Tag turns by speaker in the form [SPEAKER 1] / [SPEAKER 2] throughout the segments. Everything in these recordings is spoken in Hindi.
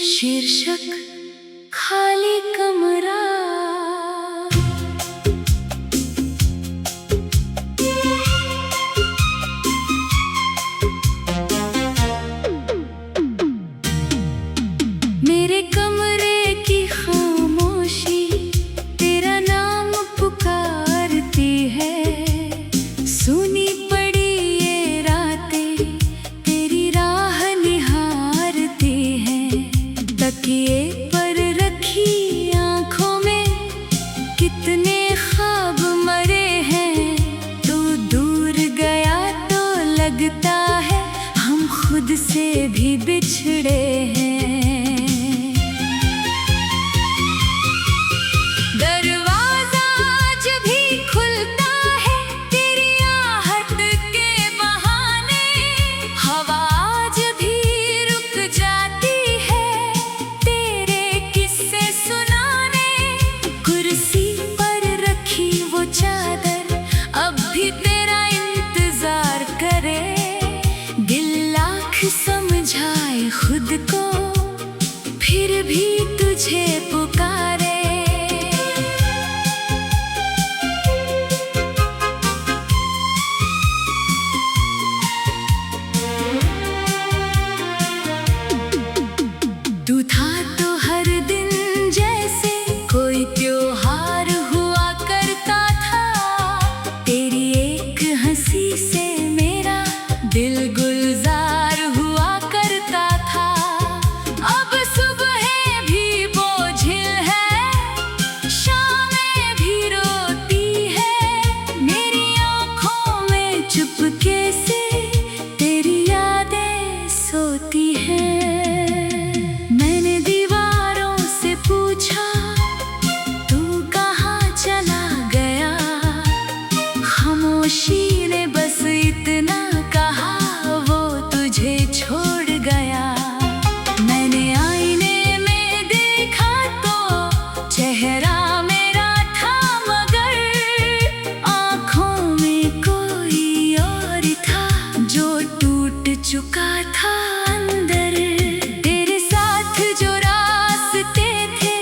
[SPEAKER 1] शीर्षक खाली कमरा। मेरे कमरे की खामोशी तेरा नाम पुकारती है। सुनी पड़ी ये रातें तेरी राह निहारती हैं। तकिए पर रखी आंखों में कितने ख्वाब मरे हैं। तू दूर गया तो लगता है हम खुद से भी बिछड़े हैं। दरवाजा जब भी खुलता है तेरी आहट के बहाने, हवा जब भी रुक जाती है तेरे किस्से सुनाने। कुर्सी पर रखी वो चादर अब भी तेरा इंतजार करे। दिल लाख समझाए खुद को फिर भी तुझे पुकारे। तू था तो हर दिन जैसे कोई त्योहार हुआ करता था। तेरी एक हंसी से मेरा दिल गुलजार हुआ करता था। अब सुबह भी बोझिल है, शामें भी रोती है। मेरी आँखों में चुपके से तेरी यादें सोती हैं। मैंने दीवारों से पूछा तू कहाँ चला गया। खामोशी ने बस इतना कहा वो तुझे छोड़ गया। मैंने आईने में देखा तो चेहरा मेरा था, मगर आँखों में कोई और था जो टूट चुका था अंदर। तेरे साथ जो रास्ते थे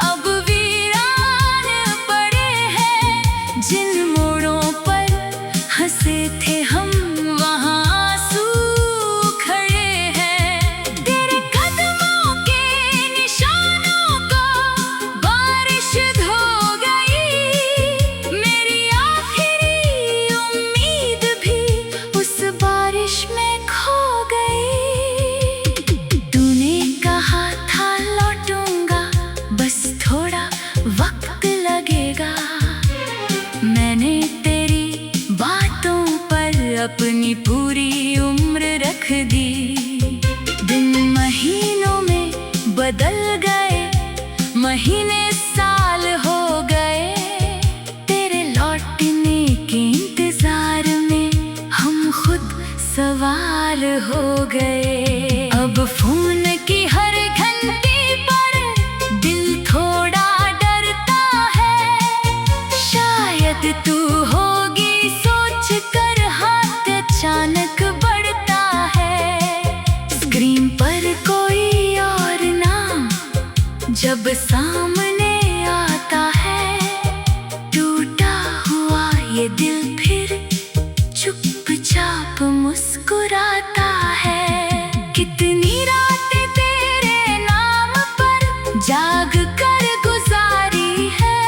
[SPEAKER 1] अब वीरान पड़े हैं। जिन मोड़ों पर हंसे थे हम वहाँ आंसू खड़े हैं। तेरे कदमों के निशानों को बारिश धो गई। मेरी आखिरी उम्मीद भी उस बारिश में खो गई। तूने कहा था लौटूंगा, बस थोड़ा वक्त लगेगा। मैंने तेरी बातों पर अपनी पूरी उम्र रख दी। दिन महीनों में बदल गए, महीने साल हो गए। तेरे लौटने के इंतजार में हम खुद सवाल हो गए। अब फोन की हर घंटी पर दिल थोड़ा डरता है। शायद तू होगी सोच कर हाथ अचानक बढ़ता है। स्क्रीन पर कोई और नाम जब सामने आता है। टूटा हुआ ये दिल फिर चुपचाप मुस्कुराता है। कितनी रातें तेरे नाम पर जाग कर गुजारी है।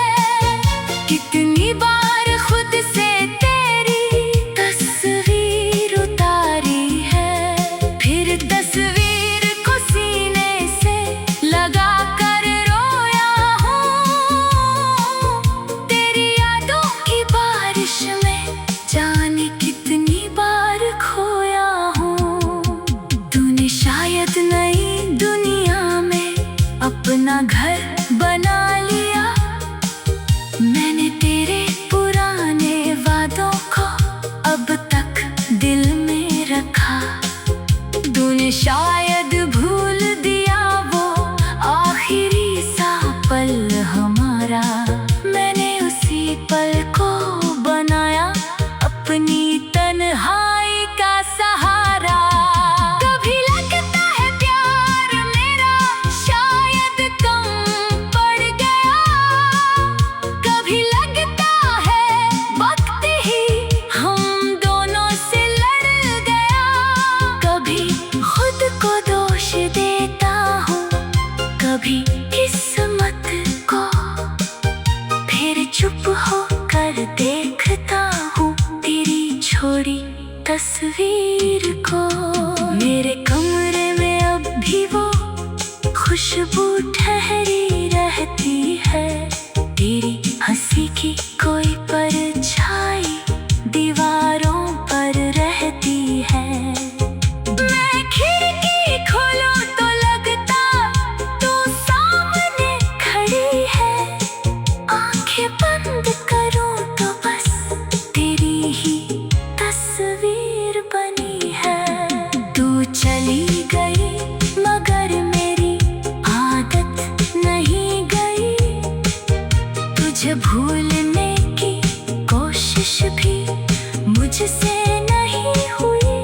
[SPEAKER 1] कितनी बार खुद से तेरी तस्वीर उतारी है। फिर तस्वीर को सीने से लगा कर रोया हूँ। तेरी यादों की बारिश में जाने कितनी बार खोया हूँ। तूने शायद नई दुनिया में अपना घर बना लिया। मैंने तेरे पुराने वादों को अब तक दिल में रखा। तूने शायद भूल दिया वो आखिरी सा पल हमारा। मैंने उसी पल को बनाया अपनी तन्हाई का सहारा। कभी लगता है प्यार मेरा छोड़ी तस्वीर को। मेरे कमरे में अब भी वो खुशबू ठहरी रहती है। तेरी हंसी की कोई परछाई दीवारों पर रहती है। मैं खिड़की खोलूं तो लगता तू सामने खड़ी है। आंखें बंद करूं तो बस तेरी ही तस्वीर बनी है। तू चली गई मगर मेरी आदत नहीं गई। तुझे भूलने की कोशिश भी मुझसे नहीं हुई।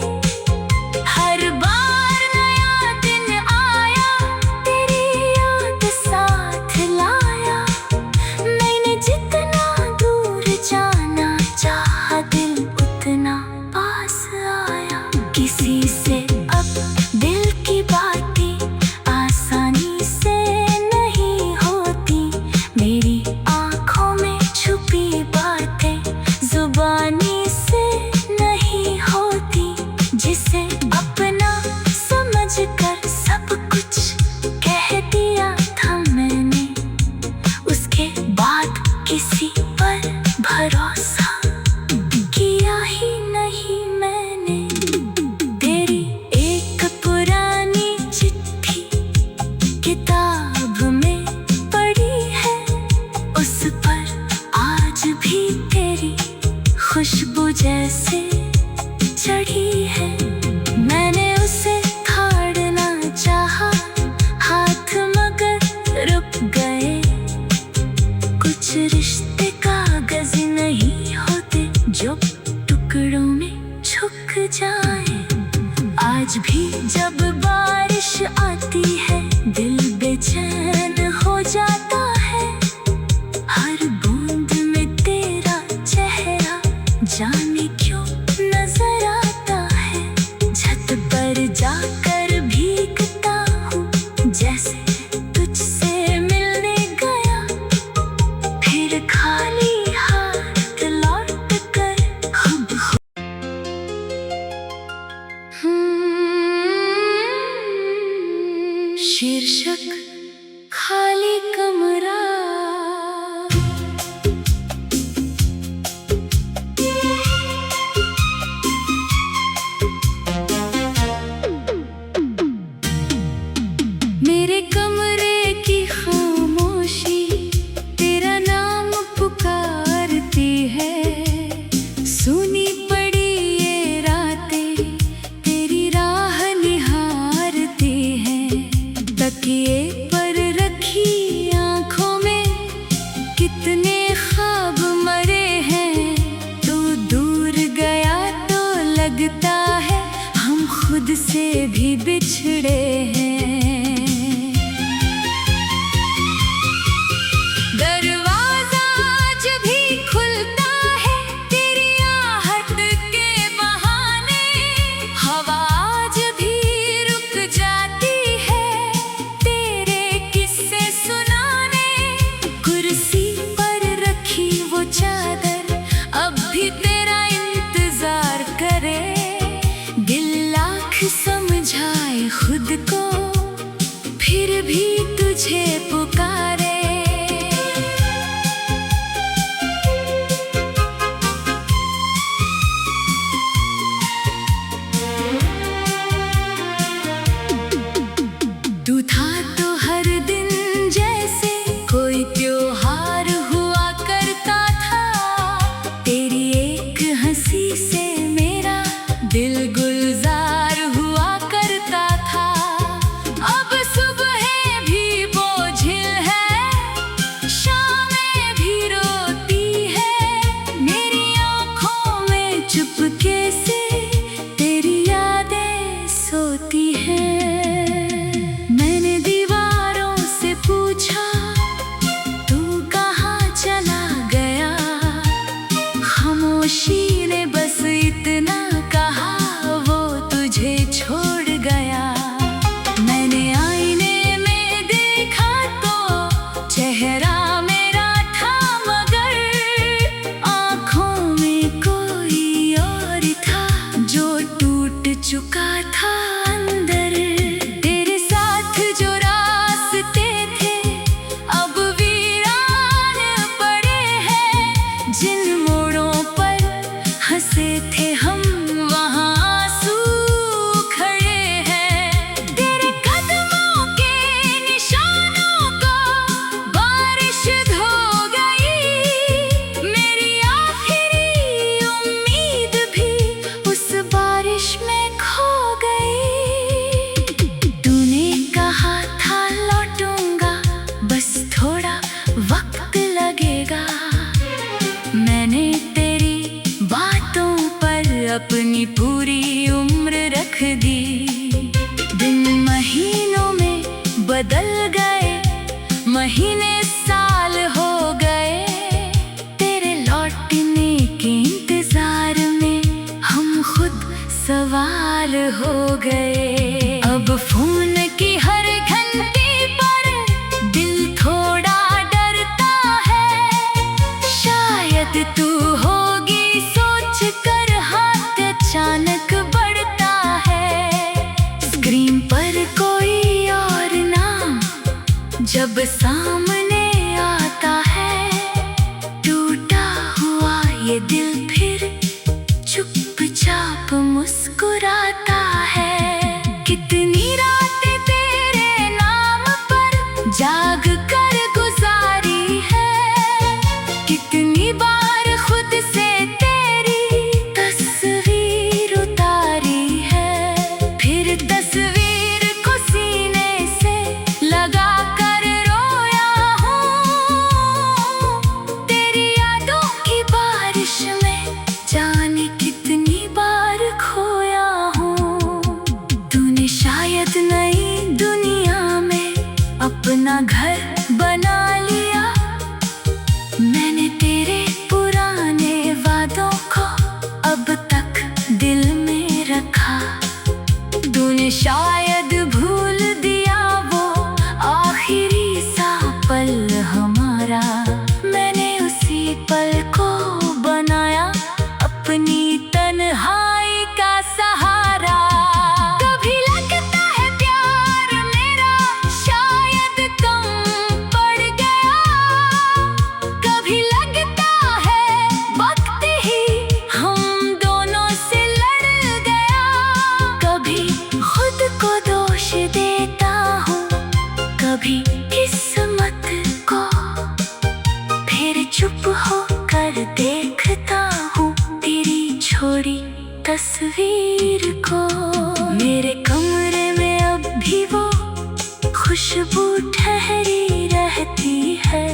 [SPEAKER 1] हर बार नया दिन आया तेरी याद साथ लाया। मैंने जितना दूर जाना चाहा दिल उतना पास आया। किसी से अब दिल की बातें आसानी से नहीं होती। मेरी आंखों में छुपी बातें जुबानी से नहीं होती। जिसे अपना समझकर सब कुछ कह दिया था मैंने, उसके बाद किसी पर भरोसा किया ही नहीं मैंने। तेरी एक पुरानी चिट्ठी किताब में पड़ी है। उस पर आज भी तेरी खुशबू जैसे चढ़ी है। मैंने उसे फाड़ना चाहा हाथ मगर रुक गए। कुछ रिश्ते कागज नहीं होते जो टुकड़ों में झुक जाए। आज भी जब बारिश आती है दिल बेचैन हो जाता है। हर बूंद में तेरा चेहरा जाने क्यों नजर आता है। छत पर जाकर भीगता हूँ जैसे तुझसे मिलने गया। फिर खाली हाथ लौट कर खूब शीर्षक खाली कमरा। मेरे कमरे की खामोशी तेरा नाम पुकारती है। सुनी पड़ी ये रातें तेरी राह निहारती हैं। तकिए पर रखी आंखों में कितने ख्वाब मरे हैं। तू दूर गया तो लगता है हम खुद से भी बिछड़े हैं। दरवाजा आज भी खुलता है तेरी आहट के बहाने। हवा आज भी रुक जाती है तेरे किस्से सुनाने। कुर्सी पर रखी वो चादर अब भी तेरा इंतजार करे। दिल लाख समझाए खुद को अपनी पूरी उम्र रख दी। दिन महीनों में बदल गए, महीने साल हो गए। तेरे लौटने के इंतजार में हम खुद सवार हो गए। अब फोन की हर घंटी पर दिल थोड़ा डरता है, शायद तू होगी सोच कर हाथ अचानक बढ़ता है। स्क्रीन पर कोई और नाम जब सामने आता है, टूटा हुआ ये दिल फिर चुपचाप मुस्कुराता है। कितनी रातें तेरे नाम पर जाग कर गुजारी है, कितनी बार खुद से तेरी तस्वीर उतारी है। फिर तस्वीर को सीने से लगा कर रोया हूँ। तेरी यादों की बारिश में जाने कितनी बार खोया हूँ। तूने शायद नई दुनिया में अपना घर बना लिया, मैंने तेरे पुराने वादों को अब तक दिल में रखा। तूने शायद भूल दिया वो आखिरी सा पल हमारा, मैंने उसी पल को बनाया अपनी तन्हाई का सहारा। कभी लगता है प्यार मेरा शायद कम पड़ गया, कभी लगता है वक्त ही हम दोनों से लड़ गया। कभी खुद को दोष देता हूँ, कभी किस्मत को, फिर चुप होकर देखता हूँ तेरी छोड़ी तस्वीर को। मेरे कमरे में अब भी वो खुशबू ठहरी रहती है,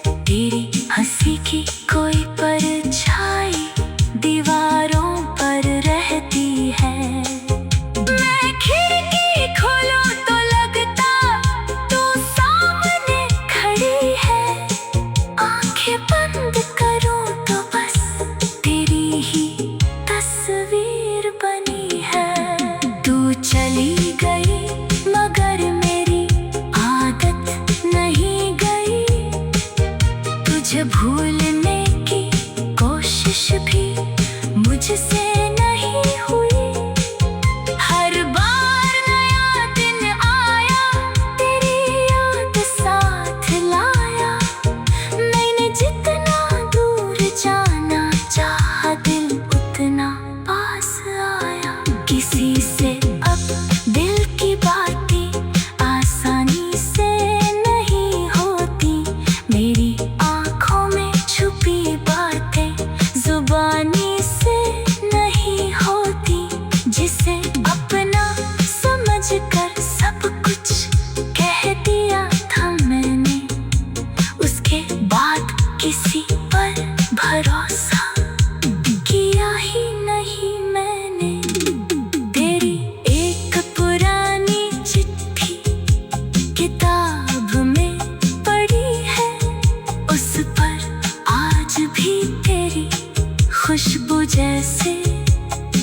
[SPEAKER 1] तेरी हंसी की कोई परछाई दीवारों पर रहती है। मैं खिड़की खोलूं तो लगता तू सामने खड़ी है, आंखें बंद करूं तो बस तेरी ही तस्वीर बनी है। तू चली गई मगर मेरी आदत नहीं गई, तुझे भूलने की कोशिश भी मुझसे नहीं हुई। हर बार नया दिन आया, तेरी याद साथ लाया, मैंने जितना दूर जाना चाहा दिल उतना पास आया। किसी से अब दिल की बातें आसानी से नहीं होती, मेरी आँखों में छुपी बातें जुबानी से नहीं होती। जिसे अपना समझ कर सब कुछ कह दिया था मैंने, उसके बाद किसी पर भरोसा किया ही नहीं मैंने। तेरी एक पुरानी चिट्ठी किताब में पड़ी है, उस पर आज भी तेरी खुशबू जैसे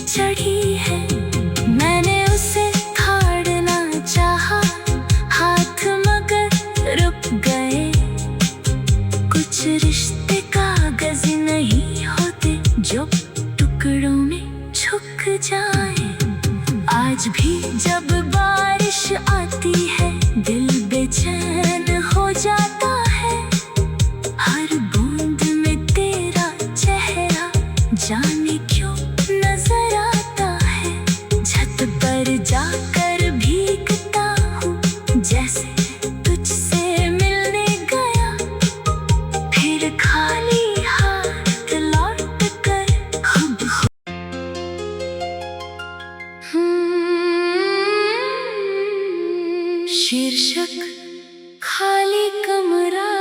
[SPEAKER 1] चढ़ी है। मैंने उसे फाड़ना चाहा हाथ मगर रुक गए, कुछ रिश्ते कागज नहीं होते जो टुकड़ों में झुक जाए। आज भी जब बारिश आती है दिल बेचैन हो जाता है, हर बूंद में तेरा चेहरा जाने क्यों नजर आता है। छत पर जाकर भीगता हूँ जैसे तुझसे मिलने गया, फिर खाली हाथ लौट कर खुद शीर्षक खाली कमरा।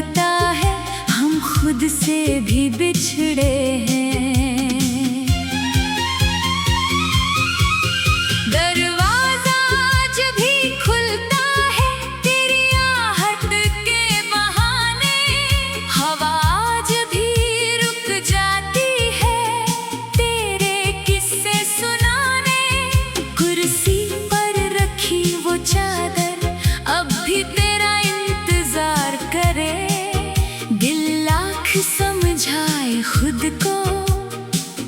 [SPEAKER 1] लगता है हम खुद से भी बिछड़े हैं। दरवाजा जब भी खुलता है तेरी आहट के बहाने, हवा आज भी रुक जाती है तेरे किस्से सुनाने। कुर्सी पर रखी वो चादर अब भी तेरा इंतजार करे, दिल लाख समझाए खुद को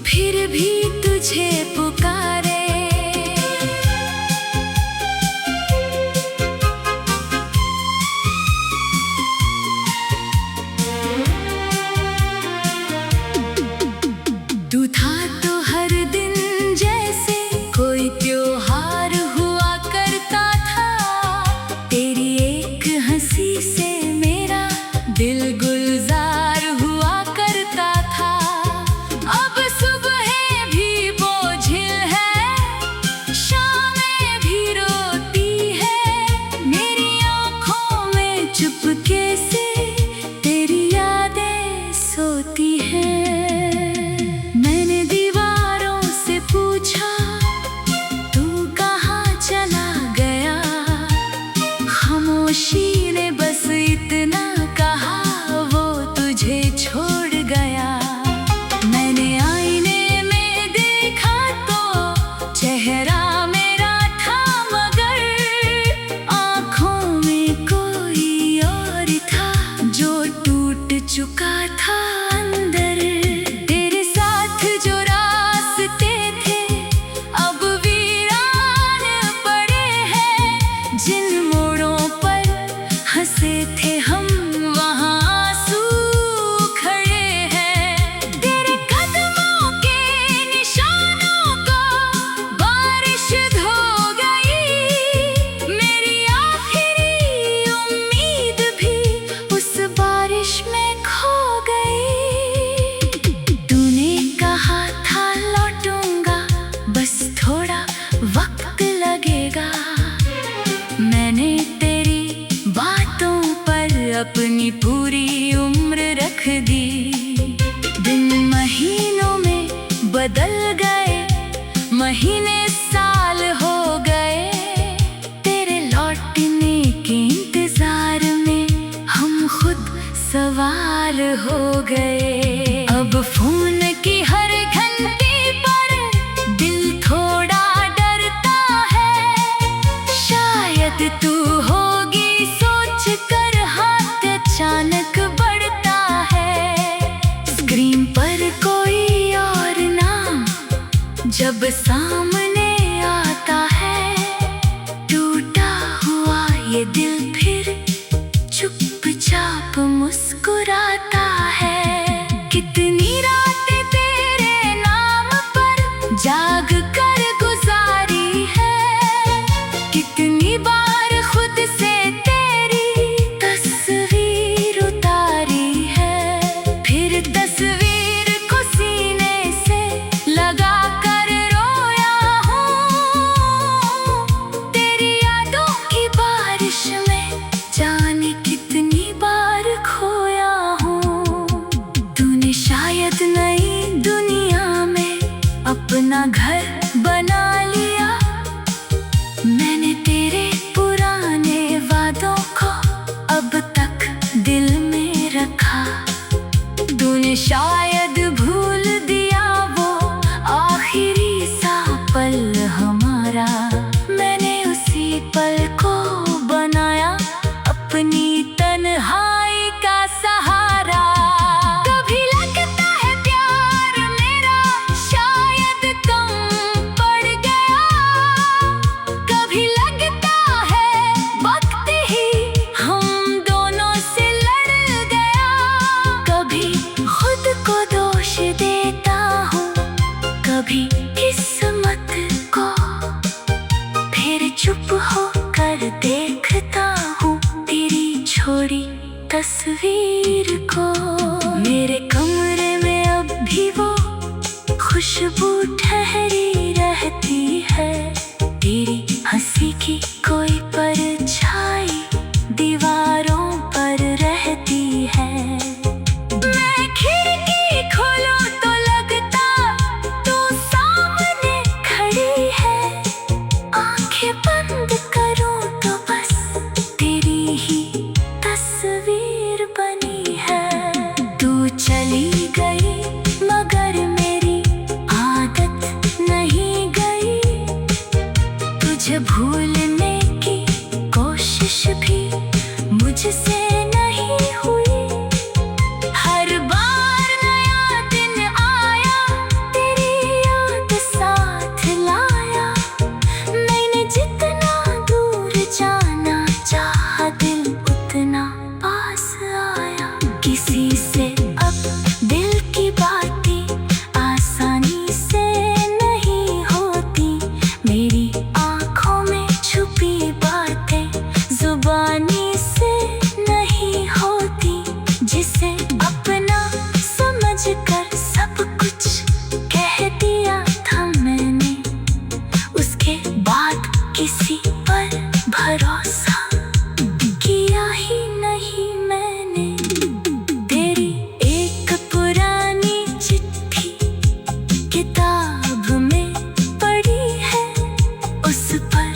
[SPEAKER 1] फिर भी तुझे पुकारे। तू था तो हर दिन जैसे कोई त्योहार हुआ करता था, तेरी एक हंसी से मेरा दिल गुलजार हुआ करता था। अब सुबह भी बोझिल है, शामें भी रोती है, मेरी आँखों में चुपके से तेरी यादें सोती हैं। मैंने दीवारों से पूछा तू कहाँ चला गया, खामोशी ने बस इतना कहा वो तुझे छोड़ गया। मैंने आईने में देखा तो चेहरा मेरा था, मगर आँखों में कोई और था जो टूट चुका था अंदर। तेरे साथ जो रास्ते थे अब वीरान पड़े हैं, जिन मोड़ों पर हंसे थे हम वहाँ आंसू खड़े हैं। तेरे कदमों के निशानों को बारिश धो गई, मेरी आखिरी उम्मीद भी उस बारिश में खो गई। तूने कहा था लौटूंगा, बस थोड़ा वक्त लगेगा, मैंने तेरी बातों पर अपनी पूरी उम्र रख दी। दिन महीनों में बदल गए, महीने साल हो गए, तेरे लौटने के इंतजार में हम खुद सवाल हो गए। अब फोन की हर घंटी पर दिल थोड़ा डरता है, शायद तू होगी सोच कर हाथ अचानक बढ़ता है। स्क्रीन पर कोई और नाम जब सामने आता है, टूटा हुआ ये दिल फिर चुपचाप मुस्कुराता है। कितनी रातें तेरे नाम पर जाग कर गुजारी है, कितनी बार खुद से तेरी तस्वीर उतारी है, फिर तस्वीर को सीने से लगा कर रोया हूँ। तेरी यादों की बारिश में जाने कितनी बार खोया हूँ। तूने शायद नई दुनिया में अपना घर बना लिया, मैंने तेरे पुराने वादों को अब तक दिल में रखा। तूने शायद भूल दिया वो आखिरी सा पल हमारा, मैंने उसी पल को बनाया अपनी तन्हाई का सहारा। कभी लगता है प्यार मेरा शायद कम पड़ गया, कभी लगता है वक्त ही हम दोनों से लड़ गया। कभी खुद को दोष देता हूँ, कभी किस्मत को, फिर चुप होकर देखता हूँ तेरी छोड़ी तस्वीर को। मेरे कमरे में अब भी वो खुशबू ठहरी रहती है, तेरी हंसी की कोई परछाई दीवारों पर रहती है। किसी से अब दिल की बातें आसानी से नहीं होती। मेरी आँखों में छुपी बातें जुबानी से नहीं होती। जिसे अपना समझकर सब कुछ कह दिया था मैंने, उसके बाद किसी पर भरोसा किया ही नहीं मैंने। तेरी एक पुरानी चिट्ठी किताब में पड़ी है, उस पर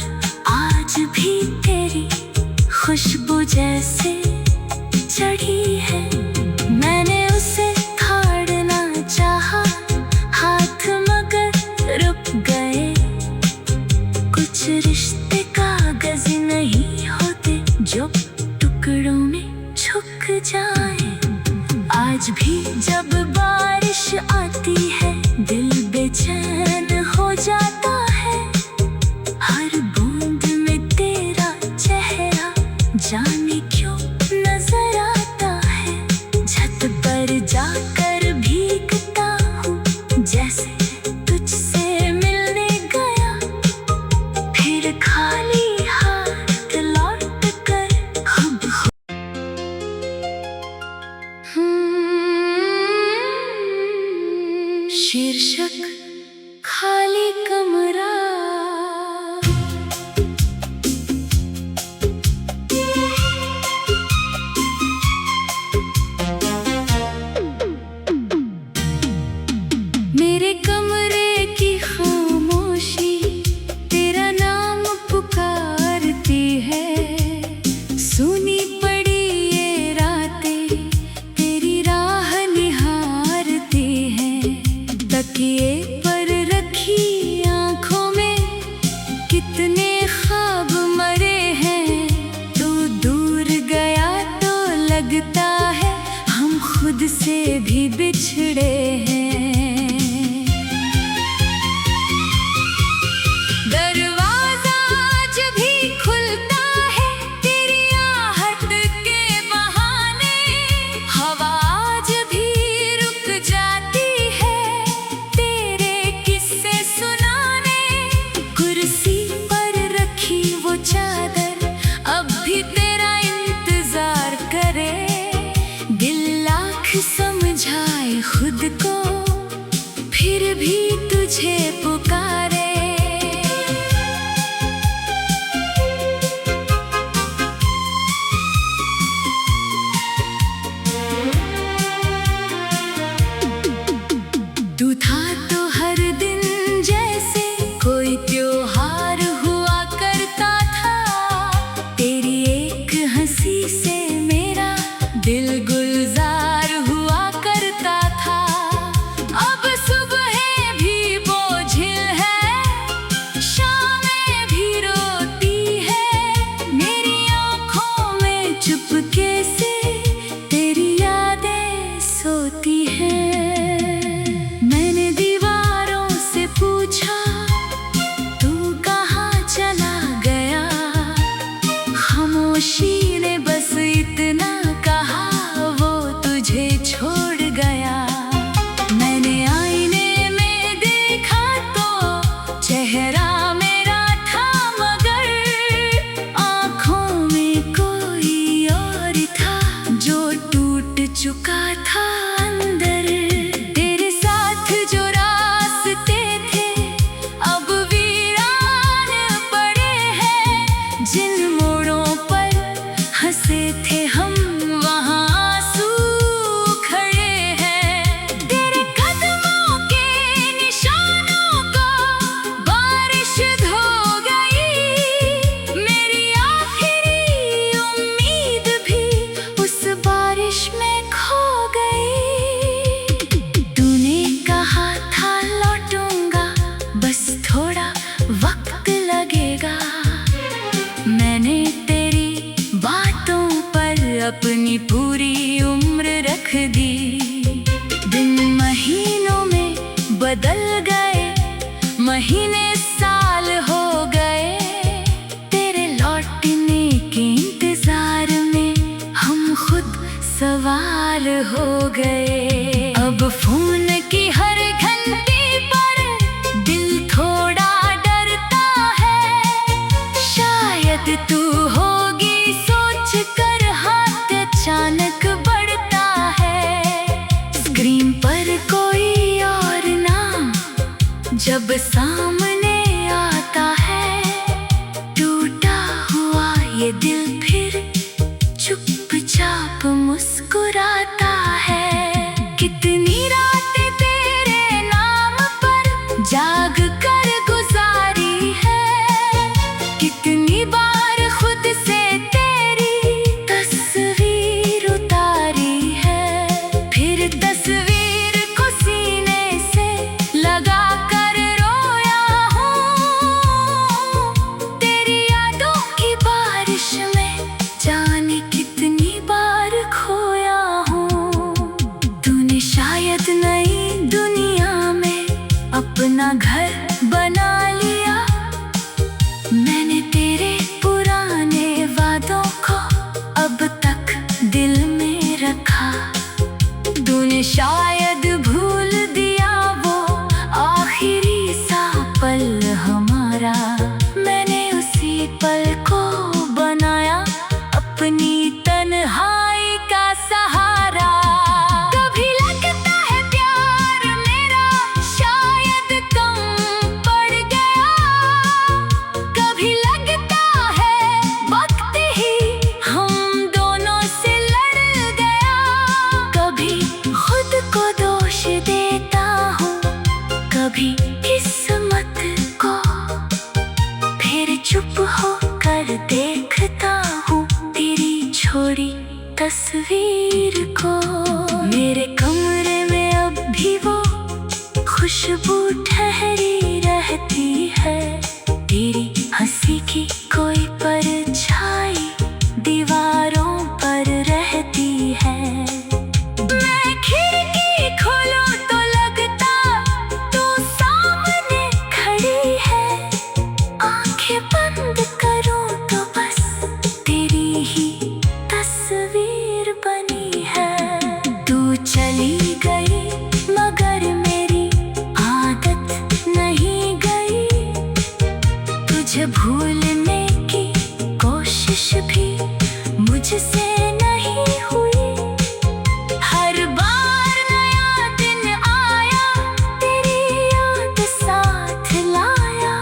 [SPEAKER 1] आज भी तेरी खुशबू जैसे चढ़ी है। मैंने उसे फाड़ना चाहा हाथ मगर रुक गए। कुछ रिश्ते कागज नहीं होते जो टुकड़ों में झुक जाए। आज भी जब बारिश आती है दिल बेचैन हो जाता है। हर बूंद में तेरा चेहरा जाने क्यों नजर आता है। छत पर जाकर भीगता हूँ जैसे तुझसे मिलने गया, फिर खाली हाथ लौट कर खुद शीर्षक खाली कमरा। मेरे कमरे की खामोशी तेरा नाम पुकारती है। सुनी पड़ी ये रातें तेरी राह निहारती हैं। तकिए पर रखी आँखों में कितने ख्वाब मरे हैं। तू दूर गया तो लगता है हम खुद से भी बिछड़े हैं। दरवाजा जब भी खुलता है तेरी आहट के बहाने, हवा आज भी रुक जाती है तेरे किस्से सुनाने। कुर्सी पर रखी वो चादर अब भी तेरा इंतजार करे। दिल लाख समझाए खुद को फिर भी तुझे पुकारे। तू था तो हर दिन जैसे कोई त्योहार हुआ करता था। तेरी एक हंसी से मेरा दिल गुलजार हुआ करता था। अब सुबह भी बोझिल है, शामें भी रोती है। मेरी आँखों में चुपके से तेरी यादें सोती हैं। मैंने दीवारों से पूछा तू कहाँ चला गया। खामोशी ने बस इतना कहा वो तुझे छोड़ गया। मैंने आईने में देखा तो चेहरा मेरा था मगर आँखों में कोई और था जो टूट चुका था अंदर। तेरे साथ जो रास्ते थे अब वीरान पड़े हैं। जिन मोड़ों पर हंसे थे हम वहाँ आंसू खड़े हैं। तेरे कदमों के निशानों को बारिश धो गई। मेरी आखिरी उम्मीद भी उस बारिश में खो गई। तूने कहा था लौटूंगा बस थोड़ा वक्त लगेगा। मैंने तेरी बातों पर अपनी पूरी उम्र रख दी। दिन महीनों में बदल गए, महीने साल हो गए। तेरे लौटने के इंतजार में हम खुद सवार सवार हो गए। अब फोन की हर घंटी पर दिल थोड़ा डरता है, शायद तू होगी सोच कर हाथ अचानक बढ़ता है। स्क्रीन पर कोई और नाम जब सामने आता है, टूटा हुआ ये दिल फिर चुपचाप मुस्कुराता है। कितनी रातें तेरे नाम पर जाग कर गुजारी है, कितनी बार खुद से तेरी तस्वीर उतारी है। फिर तस्वीर को सीने से लगा कर रोया हूँ, तेरी यादों की बारिश में जाने कितनी बार खोया हूँ। तूने शायद नई दुनिया में अपना घर बना लिया, मैंने तेरे पुराने वादों को अब तक दिल में रखा। तूने शायद भूल दिया वो आखिरी सा पल हमारा, मैंने उसी पल को बनाया अपनी तन्हाई का सहारा। कभी लगता है प्यार मेरा शायद कम पड़ गया, कभी लगता है वक्त ही हम दोनों से लड़ गया। कभी खुद को दोष देता हूँ, कभी किस्मत को, फिर चुप होकर देखता हूँ तेरी छोड़ी तस्वीर को। मेरे कमरे में अब भी वो खुशबू ठहरी रहती है, तेरी हंसी की कोई परछाई दीवारों पर रहती है। मैं खिड़की खोलूं तो लगता तू सामने खड़ी है, आंखें बंद करूं तो बस तेरी ही तस्वीर बनी है। तू चली गई मगर मेरी आदत नहीं गई, तुझे भूलने की कोशिश भी मुझसे नहीं हुई। हर बार नया दिन आया, तेरी याद साथ लाया,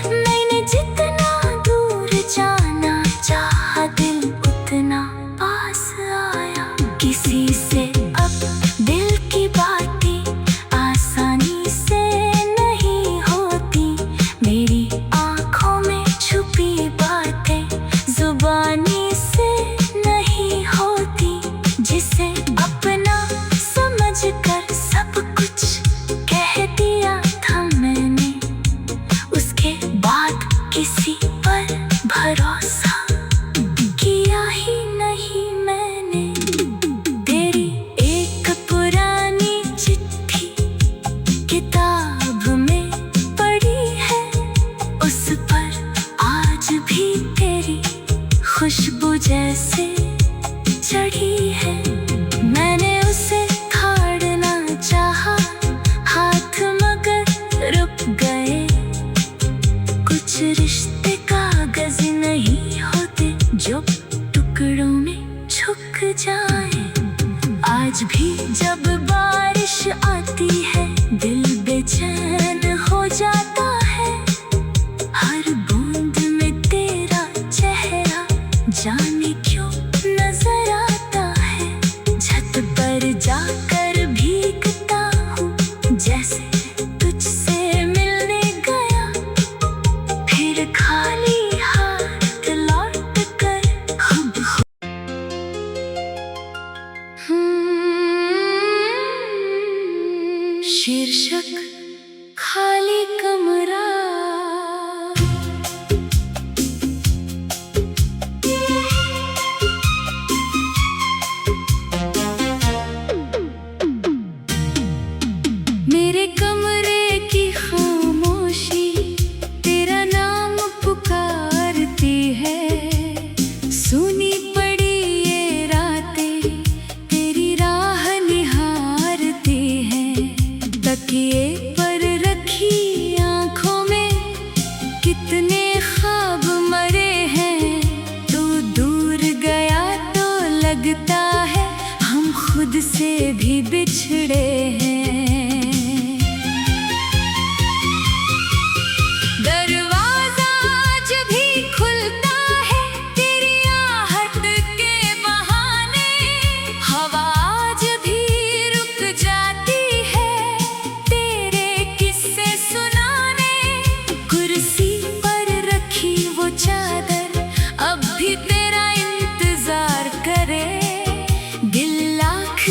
[SPEAKER 1] मैंने जितना दूर जाना चाहा दिल उतना पास आया। किसी से अब दिल की बातें आसानी से नहीं होती, मेरी आंखों में छुपी बातें जुबानी से नहीं होती। जिसे अपना समझ कर सब कुछ कह दिया था मैंने, उसके बाद किसी पर भरोसा किया ही नहीं मैंने। तेरी एक पुरानी चिट्ठी किताब में पड़ी है, उस पर आज भी तेरी खुशबू जैसे चढ़ी है। मैंने उसे फाड़ना चाहा हाथ मगर रुक गए, कुछ रिश्ते कागज नहीं होते जो टुकड़ों में झुक जाए। आज भी जब बारिश आती है दिल बेचैन हो जाता है, हर बूंद में तेरा चेहरा जाने क्यों नजर आता है। छत पर जाकर भीगता हूँ जैसे तुझसे मिलने गया, फिर खाली हाथ लौट कर खुद शीर्षक खाली कमरा। मेरे कमरे की खामोशी तेरा नाम पुकारती है, सुनी पड़ी ये रातें खुद से भी बिछड़े हैं। दरवाजा आज भी खुलता है तेरी आहट के बहाने, हवा आज भी रुक जाती है तेरे किस्से सुनाने। कुर्सी पर रखी वो चादर अब भी तेरा इंतजार करे, दिल लाख